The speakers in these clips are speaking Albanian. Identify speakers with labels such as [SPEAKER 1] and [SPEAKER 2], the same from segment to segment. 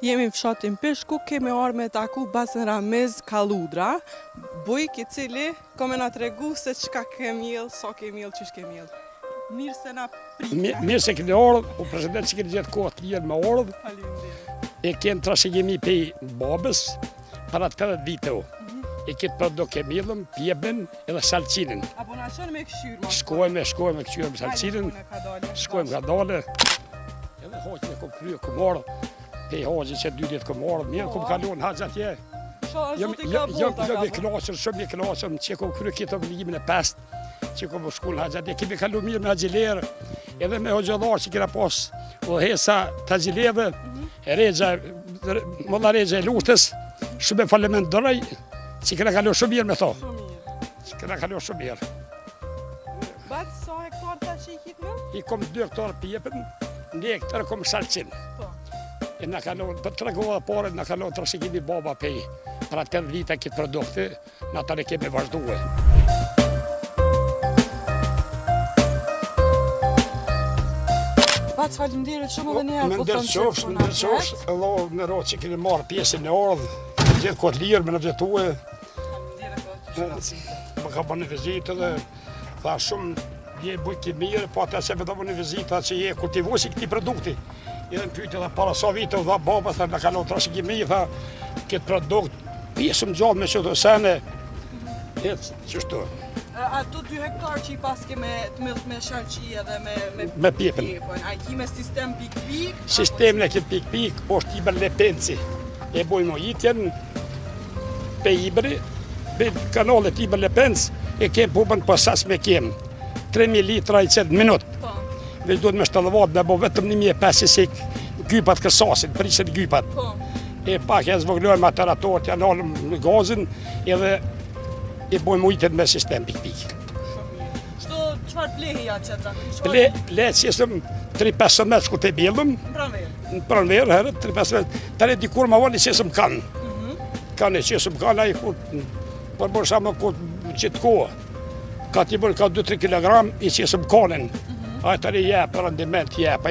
[SPEAKER 1] Jemi në fshatin Peshku, kemi arë me taku Basen Ramiz Kalludra, bujk I cili ka me na tregu se çka ke mjell, sa ke mjell, çish ke mjell. Mirë se na pritja.
[SPEAKER 2] Mirë se keni ardhur, o president që keni gjetë kohë të lirë me ardhur.
[SPEAKER 1] Faleminderit.
[SPEAKER 2] E kemë trashëgimi pe babës para 80 vite. E këtë produkt e millëm, pjebën edhe salcinin.
[SPEAKER 1] Apo na shon me këshyr,
[SPEAKER 2] Shkojme këshyr me salcinin, shkojmë ka dale. Edhe hoqën e kom krye, kom ardhë. Pe hoqën që 2 ditë kom ardhë, mirë kom kalon haqë atje. Jam I klasër, shumë I klasër, që kom krye këtë obligimin e pest, që kom shku në haqë atje. Kemi kalu mirë me haqëlerë, edhe me hoqëllarë që kena pas udhesa të haqëlerëve, Molla Regja e Lutës, shumë e faliment dërëj, që kena kalu shumë mirë me to. Që kena kalu shumë mirë.
[SPEAKER 1] Batë sa hektar ta që I kitë me?
[SPEAKER 2] I kom 2 hektar pjepën, 1 hektar kom salcin. E na kalon, për 3 kohë pare, na kalon trashëgimi baba pej, pra 8 vite këtë produkte, na tani kemi vazhduhe.
[SPEAKER 1] Batë faleminderit shumë edhe njerë, po
[SPEAKER 2] Më ndërqofsh, Allah në ro që keni marrë pjesën e ardhë, gjithë këtë lirë me në vjetue. Më ka bërë në vizitë dhe tha shumë, je bujk I mirë, po atë se me do bërë në vizitë, që je kultivuesi këti produkti. Edhe në pyjtë dhe para sa vite, dha baba, tha, në kalon trashëgimi, tha, këtë produkt, pjesëm gjallë me qëto sene, qështu.
[SPEAKER 1] Ato 2 hektar që I paske me të millt me shalqi edhe
[SPEAKER 2] Me pjepën.
[SPEAKER 1] A I ki me sistem pik-pik?
[SPEAKER 2] Sistemin e këtë pik-pik, është Iber Lepenci. E bojmë ojitjen, pe Iberi, pe kanalet Iber Lepenci, e kemë pupën pësas me kemë. 3000 litra I qëtë minut. Veç duhet me 70 me bo vetëm 1500 gypat kësasin, prisën gypat. E pak e zvoglojmë ateratorët, janë alëm në gazin, edhe e bojmë ujtën me sistem pik-pik.
[SPEAKER 1] Shto, qëfar blehi ja qëtë?
[SPEAKER 2] Ble që jesëm 3-5 metrë ku të bjellëm, në pranverë, herët, 3-5 metrë, tërë dikur ma vali që jesëm kanë. Kanë e që jesëm kanë, a I kur, për bërë shamë kur qitë kohë, ka t'i bërë ka 2-3 kg, I që jesëm kanën. A tani jep rendiment, jep.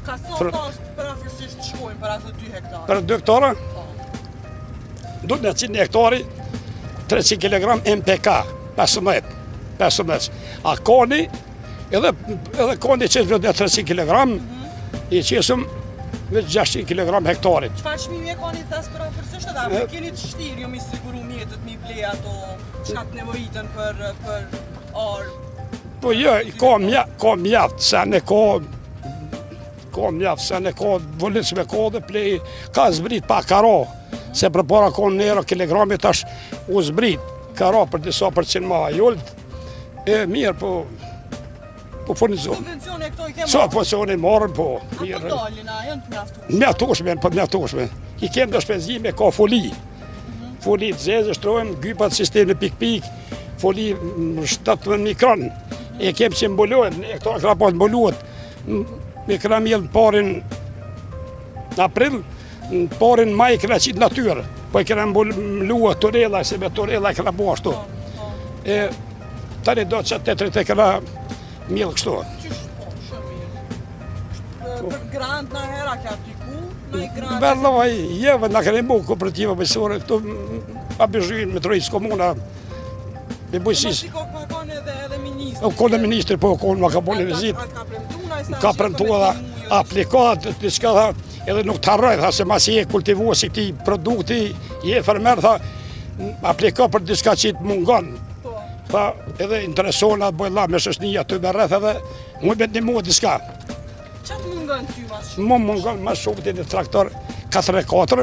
[SPEAKER 1] Ka sa pas për afërsisht shkojnë për ato 2 hektarë?
[SPEAKER 2] Për 2 hektara? Do në 100 hektari, 300 kg MPK, 15. A koni, edhe koni që është vëtë 300 kg, I qesëm me 600 kg hektarit.
[SPEAKER 1] Qëfar shmimi e koni thes për afërsisht edhe? Apo keni të shtirë, jo mi siguru mjetët, mi ble ato qka të nevojitën për arë?
[SPEAKER 2] Po jo, ka mjaft, se ne ka vëllit me ka dhe plej, ka zbrit pa kara, se për para ka në nero kilogramit tash u zbrit, kara për disa përcin ma jolt, e mirë po furnizohen.
[SPEAKER 1] Subvencione këto I kemë?
[SPEAKER 2] Sa subvencione marrën, po.
[SPEAKER 1] Ato dalin, a janë të mjaftueshme?
[SPEAKER 2] Mjaftueshme, po mjaftueshme. I kemë do shpenzime, ka foli. Foli të zezë, shtrojmë, gypat sistemi pik-pik, foli 17 mikron. E kemë që mbuluhet, e këto këra pas mbuluhet, me këra mjellë në parin april, në parin maj këra qitë natyrë, po e këra mbuluhet torella, se me torella e këra bo ashtu. E tani do që të të këra mjellë kështu.
[SPEAKER 1] Qysh po, shumë mirë. Për grant në hera kja piku, në I grant...
[SPEAKER 2] Belloj, jeve në kërë bu kooperativa bëjësore, këtu abizhujnë me trojës komuna, me bujësis.
[SPEAKER 1] Ma ka edhe ministri.
[SPEAKER 2] O kone ministri, po kone ma ka bole vizit. Ka premtua dhe aplikat, diçka tha, edhe nuk të harroj, tha se mas je kultivuesi këti produkti, je fermer, tha, aplika për diçka që të mungon. Tha, edhe interesona, bojla me shëshnija të me rreth edhe, mu me një mua diçka.
[SPEAKER 1] Qa të mungon ty mas shumë?
[SPEAKER 2] Mu mungon mas shumë të një traktor 4x4,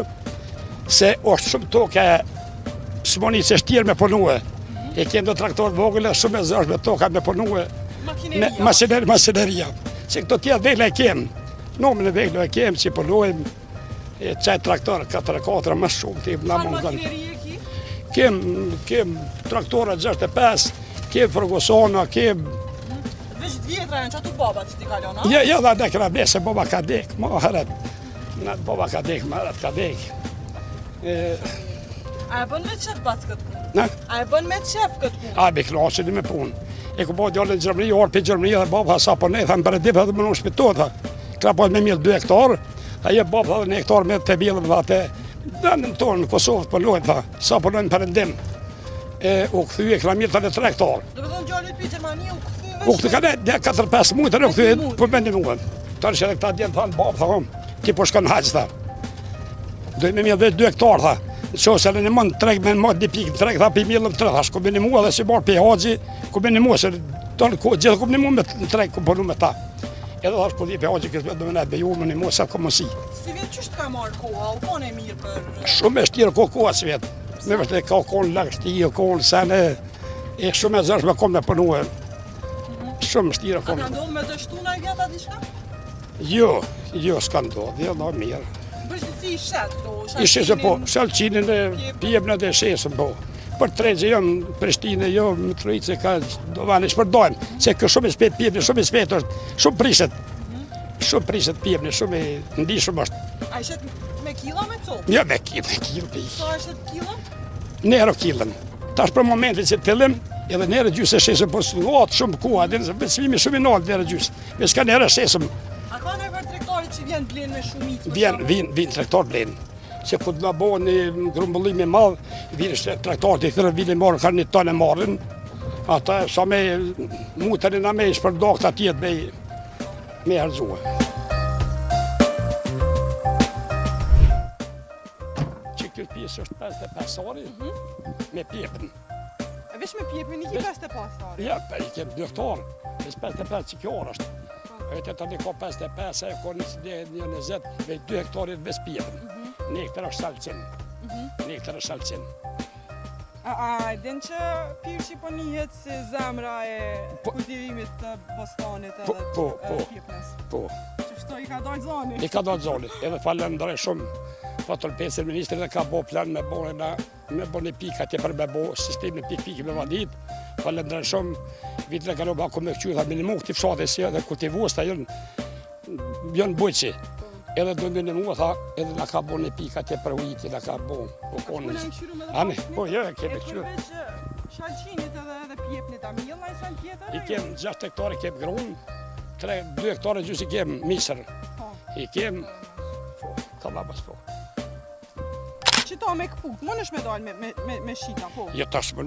[SPEAKER 2] se është shumë toke smoni se shtirë me punue. E kemë do traktor vogële, shumë e zërsh me toka me punue. Masineria. Se këto tjetë vegle e kemë. Nomin e vegle e kemë që punuem. E qaj traktor 4x4 më shumë të na mungon.
[SPEAKER 1] Makineri e ki?
[SPEAKER 2] Kemë traktore 65, kemë Fergusona, kemë...
[SPEAKER 1] Veç vjetra janë që ato baba që ti kalon, a?
[SPEAKER 2] Ja dhe ne këna blesë, baba ka dek, ma heret. Baba ka dek, ma heret ka dek.
[SPEAKER 1] A e bën me qef bac këtë punë?
[SPEAKER 2] A
[SPEAKER 1] e bën me qef këtë punë?
[SPEAKER 2] A me klasin me punë. E ku po djallë në Gjermëni, orë për Gjermëni dhe baba sa për ne, tha më për e dipë edhe më në shpitohet. Këra pas me mjetë 2 hektarë, Ajo baba dhe në hektar me të bjellën dhe atë, vendin tonë në Kosovë të përlojnë, tha, sa përlojnë përëndim. U këthy e këna mirë të në 3 hektar.
[SPEAKER 1] Do me thonë gjallit për Gjermani u këthy
[SPEAKER 2] U këthy ka ne 4-5 mujtë në këthy për mendim uën. Tërë që edhe këta djenë thanë, babë, tha, ti po shkën haqë, tha. Dojnë me vetë 2 hektar, tha. Në qo se në mund treg me më 1 pikë, treg tha për mjellëm 3, tha, shku bëni mua dhe si barë për haqë, ku bëni mua, se gjithë ku bëni mua me treg, ku përnu me ta. Edhe tha shku dhe për haqë, kësë do me ne beju më një mua, se ka mësi.
[SPEAKER 1] Si vjetë qështë ka marrë koha, u kone mirë për...
[SPEAKER 2] Shumë e shtirë koha si vetë. Me vështë e ka konë lagështi, konë sene, e shumë e zërsh me kom me përnuë. Shumë shtirë
[SPEAKER 1] A
[SPEAKER 2] konë.
[SPEAKER 1] ka ndodhë me dështuna i vjeta diçka?
[SPEAKER 2] Jo, s'ka ndodhë, jo, no mirë.
[SPEAKER 1] Përshqësi i shetë këto,
[SPEAKER 2] Ishe se po, shalqinin e pjebën e shesën po. Për tregje jo në Prishtinë, jo në Trojice ka do vanë shpërdojnë, se kjo shumë i spet pjebën, shumë i spet është, shumë prishet. Shumë prishet pjebën, shumë i ndi shumë është.
[SPEAKER 1] A ishet me kila me copë?
[SPEAKER 2] Jo me kilë.
[SPEAKER 1] Sa ishet kila?
[SPEAKER 2] Nero kilën. Tash për momentin që të fillim, edhe nere gjysë e shesëm, po së ngatë shumë koha, dhe në becmimi shumë i nalë nere gjysë. Veç ka nere shesëm,
[SPEAKER 1] A ka në për trektarit që vjen blenë me shumicë?
[SPEAKER 2] vjen traktor blenë. Se ku të nga bo një grumbullimi madhë, vinë traktorët i thërë, vinë marrë, ka 1 tonë e marrën. Ata sa me mutërin a me shpërdok të atjet me herëzua. Që kjo pjesë është 55 ari, me pjepën.
[SPEAKER 1] E vesh me pjepën i ki 55 ari?
[SPEAKER 2] Ja, i kem 2 hektarë, 55 që kjo orë është. E të tani ka 55, e ka 20, me 2 hektarit ves pjepën. 1 hektar është salqin. 1 hektar është salqin.
[SPEAKER 1] A din që Pirshi po njihet si zemra e kultivimit të bostanit edhe të pjepënës?
[SPEAKER 2] Po.
[SPEAKER 1] Qështu i ka dojtë zoni?
[SPEAKER 2] I ka dojtë zoni, edhe falendrej shumë. Fatër pesër ministri dhe ka bo plan me bo një pik atje për me bo sistemi pik me vadit. Falendrej shumë, vitën e ka roba ku me këqy, tha minimu këti fshate si edhe kultivus ta jënë bujqi. Edhe do minimu, tha, edhe nga ka bo një pik atje për ujiti, nga ka bo.
[SPEAKER 1] Kune në këshyru me dhe
[SPEAKER 2] Ane, po, jo, kemi këshyru.
[SPEAKER 1] E përveç shalqinit edhe pjepnit, a mjëll në sen tjetër?
[SPEAKER 2] I kem 6 hektare kem grunë, 2 hektare gjysë i kem misër. I kem, ka babas po.
[SPEAKER 1] Qita me këpuk, më nësh me dalë me shita, po?
[SPEAKER 2] Jo tash me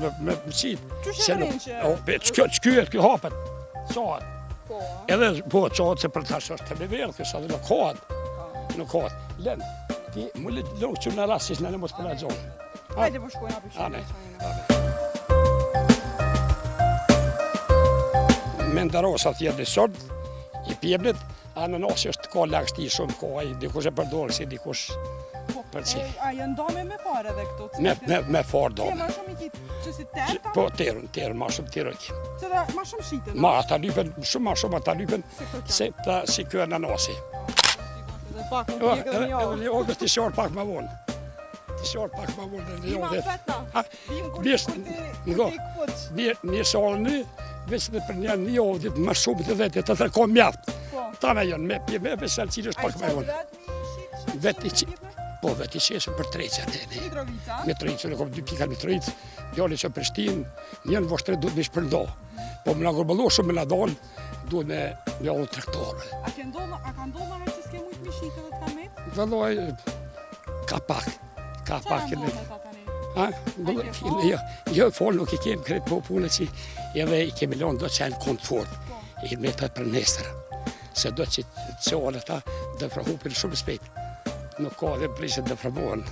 [SPEAKER 2] qitë.
[SPEAKER 1] Qështë e vrinë që?
[SPEAKER 2] Qkyet, kjo hapet, qahet.
[SPEAKER 1] Po,
[SPEAKER 2] Edhe, po, qahet se për tash është të me verë, kësa dhe nuk kohet. Nuk kohet. Len, ti mu lëk që në rasis në në mos përna gjonë.
[SPEAKER 1] hajde po shkojnë api
[SPEAKER 2] Ane,
[SPEAKER 1] shumë.
[SPEAKER 2] me ndarosat jetë në sot, i pjebnit, anë në nësi është ka lagështi shumë koha, dikush e përdorë si dikush për që.
[SPEAKER 1] A jënë dome me pare dhe këto?
[SPEAKER 2] Me farë
[SPEAKER 1] Ke
[SPEAKER 2] dome.
[SPEAKER 1] ma shumë i kitë që si tërta?
[SPEAKER 2] Po, terën, ma shumë terën ki.
[SPEAKER 1] Që da ma shumë shite,
[SPEAKER 2] Ma ata lypen, shumë ma shumë ata lypen, se ta si kjo e në nësi.
[SPEAKER 1] Dhe pak më pjekë dhe një
[SPEAKER 2] Edhe
[SPEAKER 1] orë.
[SPEAKER 2] një orë të shorë pak ma vonë. Të shorë pak ma vonë dhe një
[SPEAKER 1] Bima
[SPEAKER 2] orë.
[SPEAKER 1] fetna, bim kur
[SPEAKER 2] Bjesht,
[SPEAKER 1] ti
[SPEAKER 2] ngo.
[SPEAKER 1] këpuq.
[SPEAKER 2] Një shorë veç dhe për një orë ditë më shumë të vetë, të tërko mjaftë.
[SPEAKER 1] Po.
[SPEAKER 2] Ta me janë, me besalcirë është pak ma vonë. Vetë i që, po vetë i qeshën për treqë atene.
[SPEAKER 1] Mitrovica?
[SPEAKER 2] Mitrovica, në kom 2 pika Mitrovica, djali që Prishtinë, njën vështre duhet me shpërndo. Po më nga gërbëllo shumë me nga dalë, duhet me një traktore.
[SPEAKER 1] A ka ndonë në që s'ke mujtë mi shite dhe të kamet?
[SPEAKER 2] Vëlloj, ka pak.
[SPEAKER 1] Qa në ndonë me ta tani?
[SPEAKER 2] Jo, folë nuk i kemë kretë po punë që edhe i kemi lonë do që janë komfort. I me të për nesër. Se do që të qohën ta dhe frahupin shumë spejt. Nuk ka dhe prishet dhe frabohen.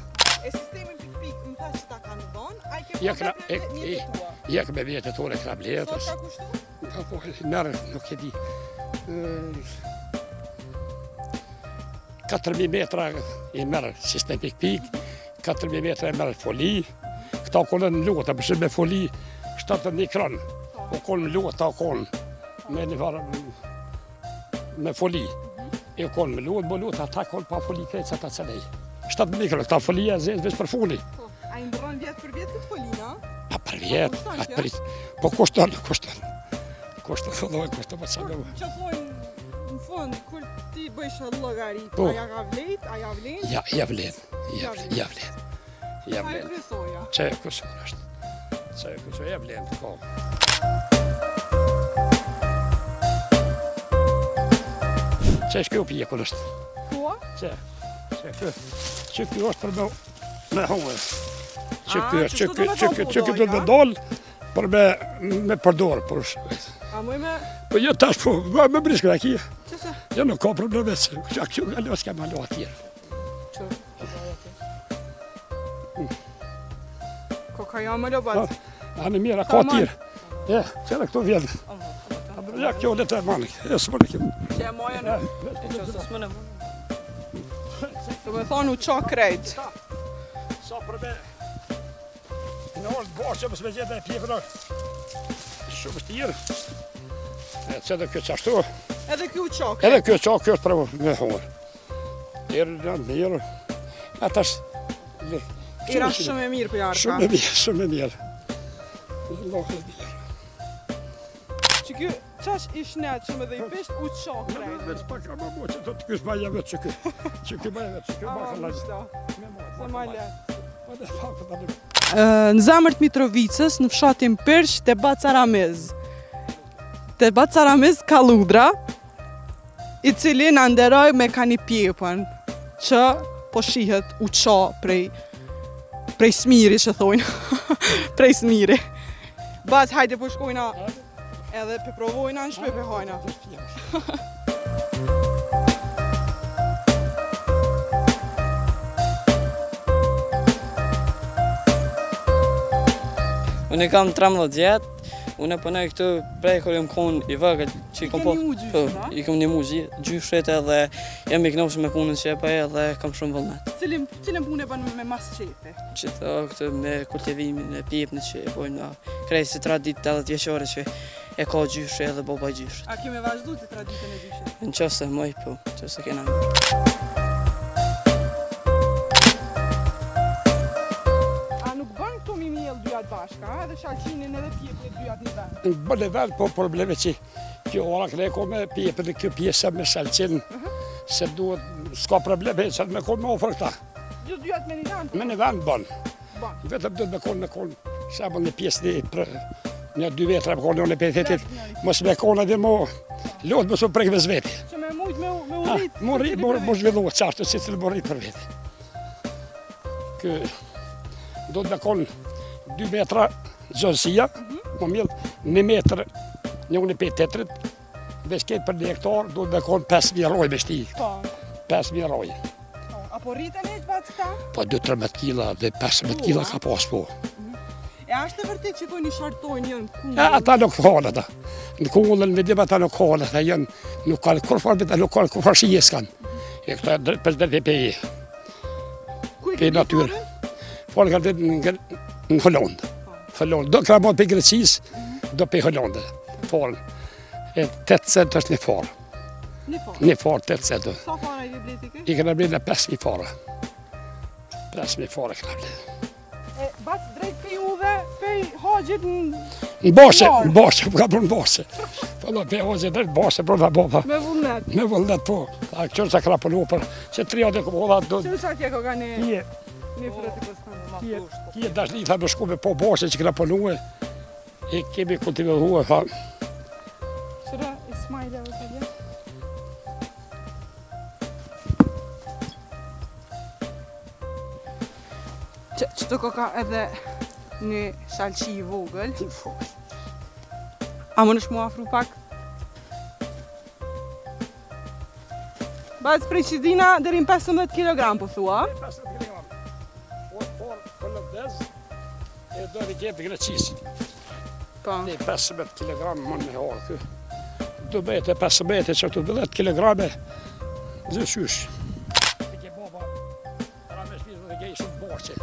[SPEAKER 1] E sistemin pik më tha që ta ka ndonë, a i ke
[SPEAKER 2] Ja,
[SPEAKER 1] po dhe mjetë tua?
[SPEAKER 2] Jek me vjetë tore këna
[SPEAKER 1] Sot
[SPEAKER 2] bletës.
[SPEAKER 1] ka kushtu?
[SPEAKER 2] Po, merë, nuk e di. 4.000 metra i merë sistem pik, 4.000 metra i merë foli. Këta konë në lota, përshë me foli 71 kranë. O konë në lota, o konë me një varë me foli. E konë me lotë, bo lotë, ata konë pa foli krejtë sa ta cënej. 70 kranë, këta foli e zezë veç për foli.
[SPEAKER 1] A i ndronë vjetë për vjetë këtë folina?
[SPEAKER 2] Pa për vjetë, atë për po kushton. Kushton për që me më.
[SPEAKER 1] Që thonë, në fund, kur ti bëjsh llogarit,
[SPEAKER 2] Po.
[SPEAKER 1] a ja ka vlejt, a ja vlen?
[SPEAKER 2] Ja vlen.
[SPEAKER 1] Qa e kryesoja?
[SPEAKER 2] Që e kësor është. Që e kësor, ja vlen, ko. Që e shkjo pjekun është.
[SPEAKER 1] Po?
[SPEAKER 2] që ky është për me hongër. Që ky do të dalë për me përdorë.
[SPEAKER 1] A muj me...
[SPEAKER 2] Po jo tash po, me briskë aki.
[SPEAKER 1] Qëse?
[SPEAKER 2] Jo nuk ka probleme se që nga lo s'ka malo atjerë.
[SPEAKER 1] Që? Koka ja me lo bat?
[SPEAKER 2] Anë mira, ka tjerë. Qëra këto vjetë. Ja, kjo le të manë, së mënë kjo.
[SPEAKER 1] Që e maja në? E që së mënë mënë. Të me thonë u qa krejt.
[SPEAKER 2] Sa për me... Në orë të bashkë që mësë me gjithë e pjekëra. Shumë shtirë. Që edhe kjo qashtu.
[SPEAKER 1] Edhe kjo u qa krejt?
[SPEAKER 2] Edhe kjo qa, kjo është për me hongër. Erë në mirë. Atash...
[SPEAKER 1] Ira shumë e mirë për jarka.
[SPEAKER 2] Shumë e mirë. Allah e mirë.
[SPEAKER 1] Që kjo qash ish netë shumë edhe i pisht u qa krejt.
[SPEAKER 2] Veç pa ka më mo që të kësë baja vetë që kjo. Që kjo baja vetë që kjo baka lajtë.
[SPEAKER 1] Se ma letë.
[SPEAKER 2] Po dhe fakë të alim.
[SPEAKER 1] Në zemër të Mitrovicës, në fshatin Përsh, te Bacaramiz. Te Bacaramiz Kaludra, i cili në nderoj me kanipjepën, që po shihet u qa prej smiri që thojnë, prej smiri. Bas, hajde po shkojna edhe pe provojna në shpe pe hajna.
[SPEAKER 3] Unë kam 13 vjetë, unë e punoj këtu prej kur jam kon i vogël që kom po. I kam një muzi, gjyshet edhe jam i kënaqur me punën që e bëj edhe kam shumë vullnet.
[SPEAKER 1] Cilën punë e bën me mas qefi?
[SPEAKER 3] Që këtu me kultivimin e pjepnit që e bojnë krejt si traditë 80 vjeçore që e ka gjyshe edhe baba gjyshet.
[SPEAKER 1] A kemi vazhdu të traditën e gjyshet?
[SPEAKER 3] Në qëse mëj po, qëse kena.
[SPEAKER 1] Bashka, edhe shalqinin edhe pjepën e dyjat një vend.
[SPEAKER 2] Në bëllë e vend, po probleme që kjo ora këne ko me pjepën dhe kjo pjesë me shalqin, se duhet, s'ka probleme, që me konë me ofër këta.
[SPEAKER 1] Ju dyjat me një vend?
[SPEAKER 2] Me një vend bënë. Vetëm duhet me konë, shabën një pjesë një 2 vetra me konë në petetit, mos me konë edhe mo, lotë mësë prejkë me zveti.
[SPEAKER 1] Që me mujt me u rritë?
[SPEAKER 2] Mo zhvillohet qartë, si cilë mo rritë për veti. Kë, do të me konë 2 metra gjënësia, më mjëllë 1 metr, një unë i 5 tetrit, veç ketë për 1 hektar, do të me konë 5.000 roj me shti. 5.000 roj.
[SPEAKER 1] Apo rritën e që batë këta?
[SPEAKER 2] Po 2-13 kila dhe 15 kila ka pas po.
[SPEAKER 1] E ashtë të vërtit që po një shartojnë njën kullën?
[SPEAKER 2] Ata nuk halë ata. Në kullën, vedim ata nuk halë, ata janë, nuk kanë kur farë, nuk kanë kur farë shijes kanë. E këta për dhe peje. Pe natyrë. Falë ka dhe në Hollande. Do këra mod për Grecis, do për Hollande. Farën. 8 cent është një farë. Një farë 8 cent.
[SPEAKER 1] Sa farë i bleti kë?
[SPEAKER 2] I këna bleti në 5.000 farë. 5.000 farë këna bleti.
[SPEAKER 1] Bas drejt për juve, për haqit në...
[SPEAKER 2] Në bashe, ka për në bashe. Për haqit drejt bashe, për në bofa.
[SPEAKER 1] Me vullnet?
[SPEAKER 2] Me vullnet, po. A qërë që këra për në për, që 3 atë këmë do...
[SPEAKER 1] Që sa tje ka një... Një fërët i këstanë?
[SPEAKER 2] Kje dashni tha me shku me po bashe që këna përnue, e kemi kultivuar, tha.
[SPEAKER 1] Qëra Ismaila vë të dje? Qëto ka edhe një shalqi i vogël. A më nësh mu afru pak? Bazë prej Qidina dërin 15 kg po thua?
[SPEAKER 2] 15 kg. E do të kepë Grecis.
[SPEAKER 1] Po.
[SPEAKER 2] 15 kg më në orë kë. Do bëjtë 15 që të 10 kg zë qysh. E ke baba, ramesh pizë dhe ke ishë bashkë.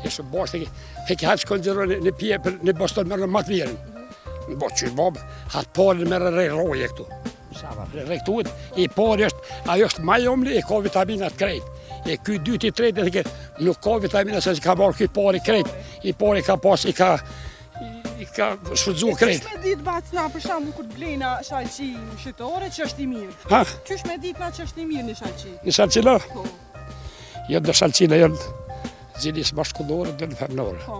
[SPEAKER 2] Ishë bashkë, e ke haqë këndërë në pjepë, në boston mërë në matë vjerën. Në bashkë qysh babë, hatë parë mërë roje këtu. Rektuit, i parë është, ajo është majomli, e ka vitaminat krejt. E këj 2 i 3 nuk ka vitamina se që ka marrë këj pari krejt. I pari ka pas, i ka shfëdzu krejt.
[SPEAKER 1] Qysh me ditë bacna për shambull kur të blejna shalqi shqitore që është i mirë?
[SPEAKER 2] Ha?
[SPEAKER 1] Qysh me ditë na që është i mirë një shalqi?
[SPEAKER 2] Një shalqina?
[SPEAKER 1] Po.
[SPEAKER 2] Jënë në shalqina jënë zinis mashkullore dhe në femnore.
[SPEAKER 1] Po.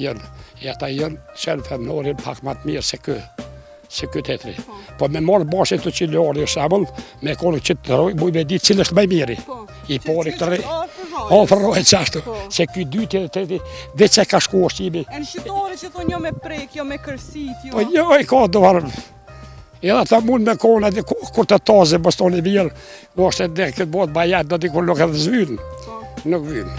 [SPEAKER 2] Jënë, e ata jënë qenë femnore pak ma të mirë se kë tetri. Po me marrë bashe të qilë orë, shambull, me konë që të rojë, muj me ditë cilë është maj miri. I pari këtë rejt. Afërrohet qashtu. Se ky dyti dhe që ka shku shqipi.
[SPEAKER 1] E në shqitore që thonë jo me prek, jo me kërsit, jo.
[SPEAKER 2] Po jo, i ka dorë. Edhe ta mund me kona dhe kur të taze bostoni vjerë, është edhe këtë botë bajet, do t'i kur nuk edhe zvynë. Nuk vynë.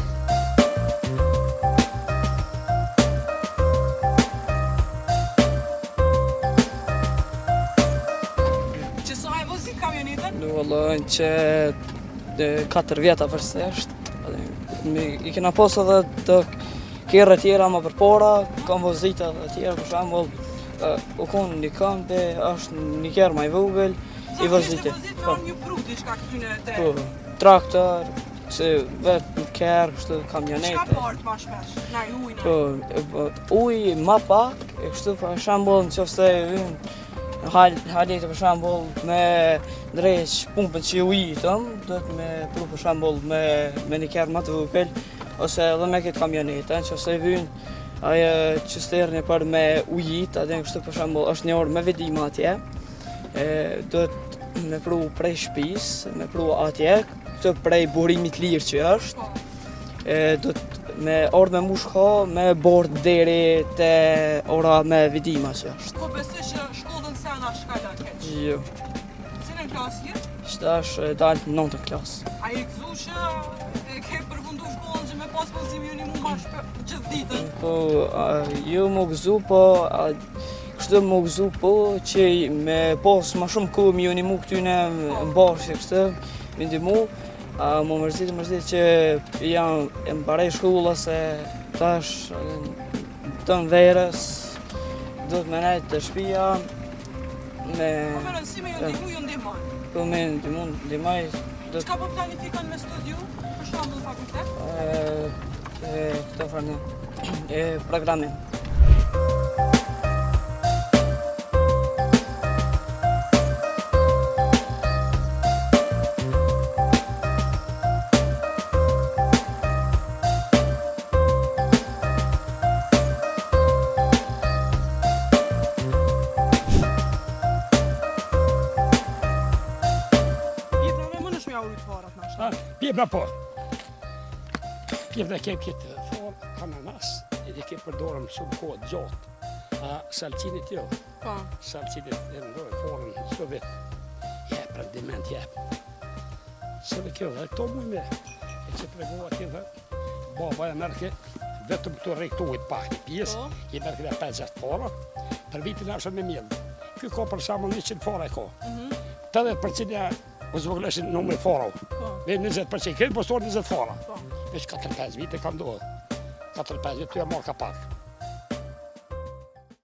[SPEAKER 1] Që sa e vozit kamionetën?
[SPEAKER 3] Vëllën që 4 vjeta vërsesht. I kena pos edhe të kjerë tjera më përpora, kam vozita dhe tjera, për shembull, u konë një kampe, është një kjerë ma i vogël, i vozite.
[SPEAKER 1] Po, një prut i shka këtyne të...
[SPEAKER 3] Po, traktor, se vetë në kjerë, kështu kamionete.
[SPEAKER 1] Shka partë ma shpesh, na i ujnë?
[SPEAKER 3] Po, uj ma pak, e kështu për shembull në qofse vynë halete për shembull me ndreq pumpën që ujitëm, do të me pru për shembull me një kjerë ma të vogël, ose edhe me këtë kamionete, në qofse vynë ajo qisterni për me ujit, atë në kështu për shembull është një orë me vedima atje, do të me pru prej shpis, me pru atje, këtë prej burimit lirë që është, do të me orë me mushko, me bord deri te ora me vedima që është.
[SPEAKER 1] Po besoj që shkollën sena shkalla keq.
[SPEAKER 3] Jo,
[SPEAKER 1] Cilën klasë je?
[SPEAKER 3] shtash dalë në 9. klasë.
[SPEAKER 1] A i gëzu që e ke përfundu shkollën që me pas pozim ju një mu ma gjithë ditën?
[SPEAKER 3] Po, jo më gëzu, po, kështë më gëzu, po, që me pas ma shumë ku më ju një mu këtyne më bashkë, kështë, më ndimu, më mërzit që janë e më barej shkolla se tash të në verës, do të menajt të shpia, me...
[SPEAKER 1] Po me rëndësime ju ndimu, ju ndimaj.
[SPEAKER 3] Po me ndimaj,
[SPEAKER 1] Qka po planifikan me studiu, për shembull fakultet?
[SPEAKER 3] këto farë programin.
[SPEAKER 2] Pjebna po. Pjebna kem këtë forë ananas, edhe kem përdorëm shumë kohë gjatë. Salcinit jo.
[SPEAKER 1] Po.
[SPEAKER 2] Salcinit e ndojë forën së vetë. Jep, rendiment jep. Se dhe kjo, dhe këto mujme, e që pregova të dhe, baba e mërke, vetëm këto rejtojt pak një pjesë, i mërke dhe 50 fara, për vitin ashtë me mjellë. Kjo ka për shamë 100 fara e ka. 80% ja u zvogëleshin numri farave. Me 20%, këtë postor 20 fara. Veç 4-5 vite ka ndodhë. 4-5 vite të ja marrë ka pak.